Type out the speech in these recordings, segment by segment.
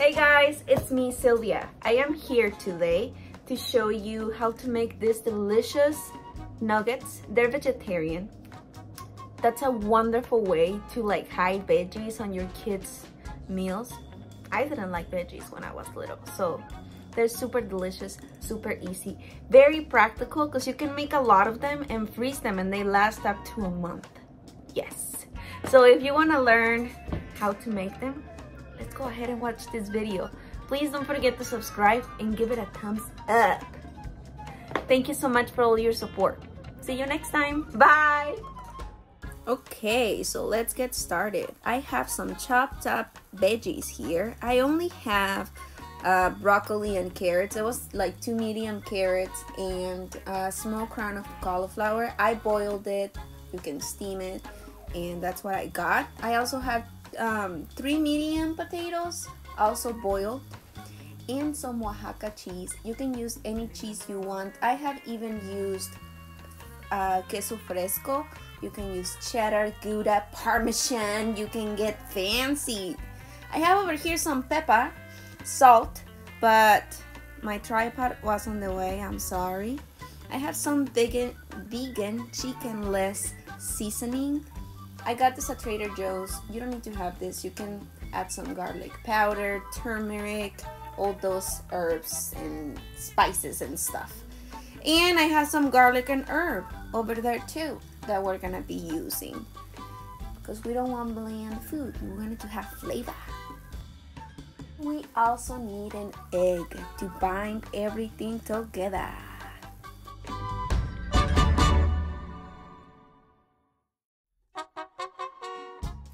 Hey guys, it's me Sylvia. I am here today to show you how to make these delicious nuggets. They're vegetarian. That's a wonderful way to like hide veggies on your kids' meals. I didn't like veggies when I was little, so they're super delicious, super easy, very practical because you can make a lot of them and freeze them and they last up to a month. Yes. So if you want to learn how to make them, let's go ahead and watch this video. Please don't forget to subscribe and give it a thumbs up. Thank you so much for all your support. See you next time. Bye. Okay, so let's get started. I have some chopped up veggies here. I only have broccoli and carrots. It was like 2 medium carrots and a small crown of cauliflower. I boiled it. You can steam it, and that's what I got. I also have 3 medium potatoes, also boiled, and some Oaxaca cheese. You can use any cheese you want. I have even used queso fresco. You can use cheddar, Gouda, Parmesan. You can get fancy. I have over here some pepper, salt, but my tripod was on the way. I'm sorry. I have some vegan chickenless seasoning. I got this at Trader Joe's. You don't need to have this. You can add some garlic powder, turmeric, all those herbs and spices and stuff. And I have some garlic and herb over there too that we're gonna be using because we don't want bland food. We want it to have flavor. We also need an egg to bind everything together.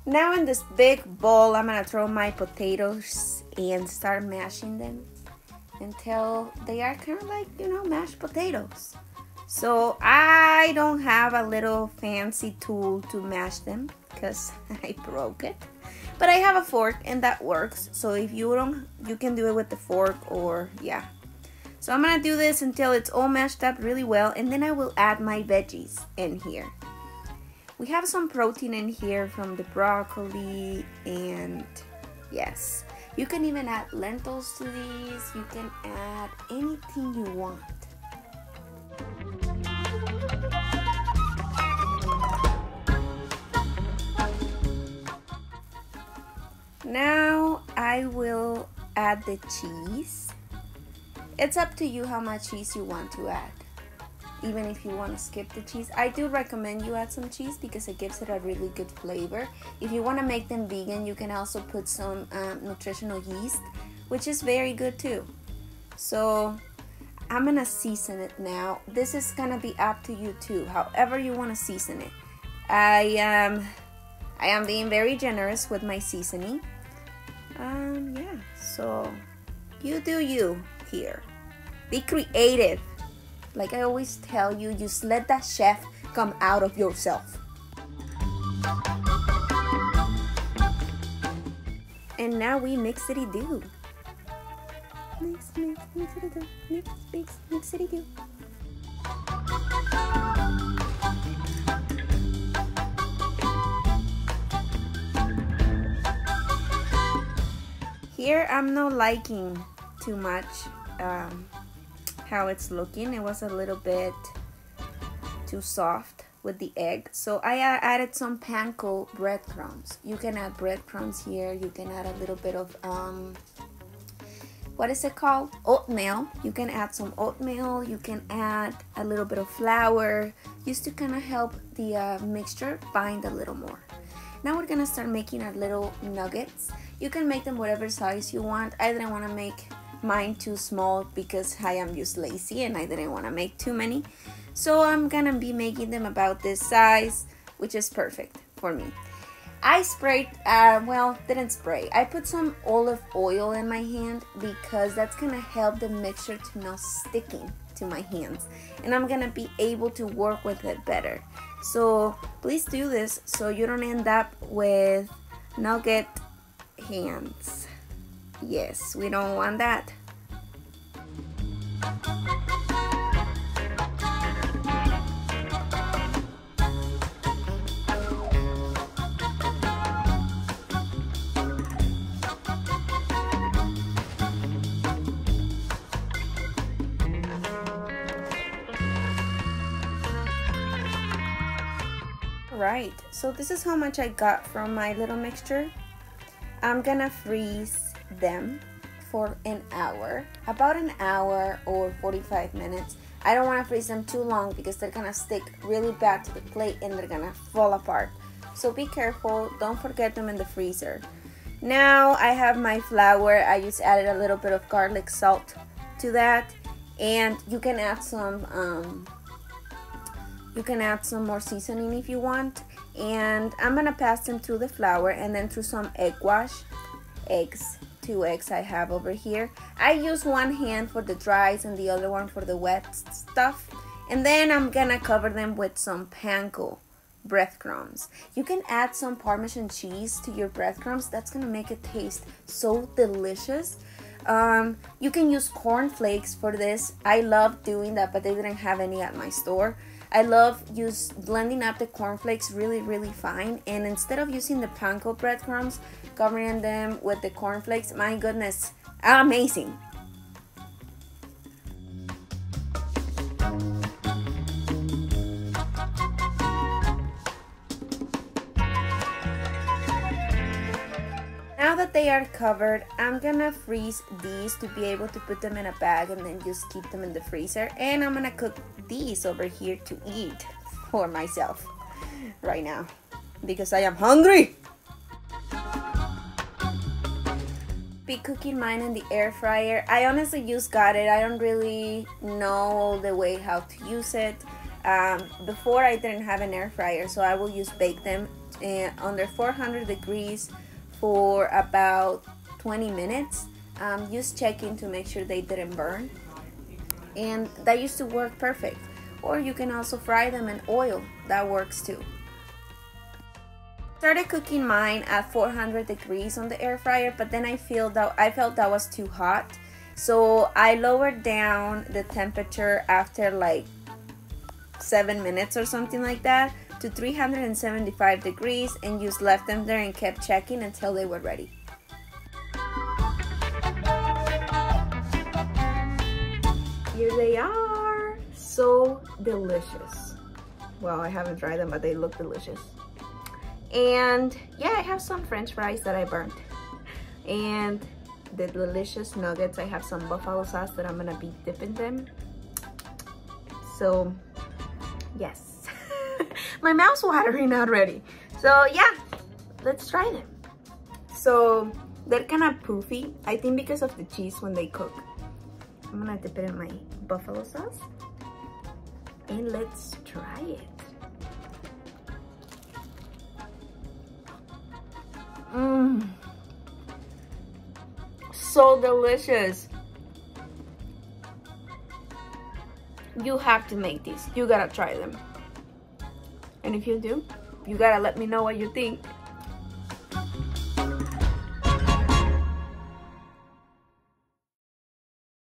Now in this big bowl, I'm gonna throw my potatoes and start mashing them until they are kind of like, you know, mashed potatoes. So I don't have a little fancy tool to mash them because I broke it. But I have a fork and that works. So if you don't, you can do it with the fork or yeah. So I'm gonna do this until it's all mashed up really well, and then I will add my veggies in here. We have some protein in here from the broccoli, and yes, you can even add lentils to these. You can add anything you want. Now I will add the cheese. It's up to you how much cheese you want to add. Even if you want to skip the cheese, I do recommend you add some cheese because it gives it a really good flavor. If you want to make them vegan, you can also put some nutritional yeast, which is very good too. So I'm gonna season it now. This is gonna be up to you too, however you want to season it. I am being very generous with my seasoning. Yeah, so you do you here. Be creative. Like I always tell you, just let that chef come out of yourself. And now we mix-it-do. Mix-it-do. Mix-it-do. Here I'm not liking too much how it's looking. It was a little bit too soft with the egg, so I added some panko breadcrumbs. You can add breadcrumbs here. You can add a little bit of what is it called? Oatmeal. You can add some oatmeal. You can add a little bit of flour just to kind of help the mixture bind a little more. Now we're gonna start making our little nuggets. You can make them whatever size you want. I didn't want to make mine too small because I am just lazy and I didn't want to make too many. So I'm gonna be making them about this size, which is perfect for me. I sprayed, well, didn't spray. I put some olive oil in my hand because that's gonna help the mixture to not sticking to my hands. And I'm gonna be able to work with it better. So please do this so you don't end up with nugget hands. Yes, we don't want that. right, so this is how much I got from my little mixture. I'm gonna freeze them for an hour, about an hour or 45 minutes. I don't want to freeze them too long because they're gonna stick really bad to the plate and they're gonna fall apart. So be careful, don't forget them in the freezer. Now I have my flour. I just added a little bit of garlic salt to that, and you can add some more seasoning if you want. And I'm gonna pass them through the flour and then through some egg wash. Eggs, 2 eggs I have over here. I use one hand for the dries and the other one for the wet stuff. And then I'm gonna cover them with some panko breadcrumbs. You can add some Parmesan cheese to your breadcrumbs. That's gonna make it taste so delicious. You can use corn flakes for this. I love doing that, but they didn't have any at my store. I love blending up the cornflakes really fine, and instead of using the panko breadcrumbs, covering them with the cornflakes, my goodness, amazing. Now that they are covered, I'm gonna freeze these to be able to put them in a bag and then just keep them in the freezer. And I'm gonna cook these over here to eat for myself right now because I am hungry. Be cooking mine in the air fryer. I honestly just got it. I don't really know all the way how to use it. Before I didn't have an air fryer, so I will just bake them under 400 degrees for about 20 minutes. Just checking to make sure they didn't burn, and that used to work perfect. Or you can also fry them in oil, that works too. Started cooking mine at 400 degrees on the air fryer, but then I felt that was too hot, so I lowered down the temperature after like 7 minutes or something like that to 375 degrees, and just left them there and kept checking until they were ready. Here they are, so delicious. Well, I haven't tried them, but they look delicious. And yeah, I have some French fries that I burnt, and the delicious nuggets. I have some buffalo sauce that I'm gonna be dipping them. So yes. My mouth's watering already. So yeah, let's try them. So they're kind of poofy, I think because of the cheese when they cook. I'm gonna dip it in my buffalo sauce and let's try it. So delicious. You have to make these. You gotta try them. And if you do, you gotta let me know what you think.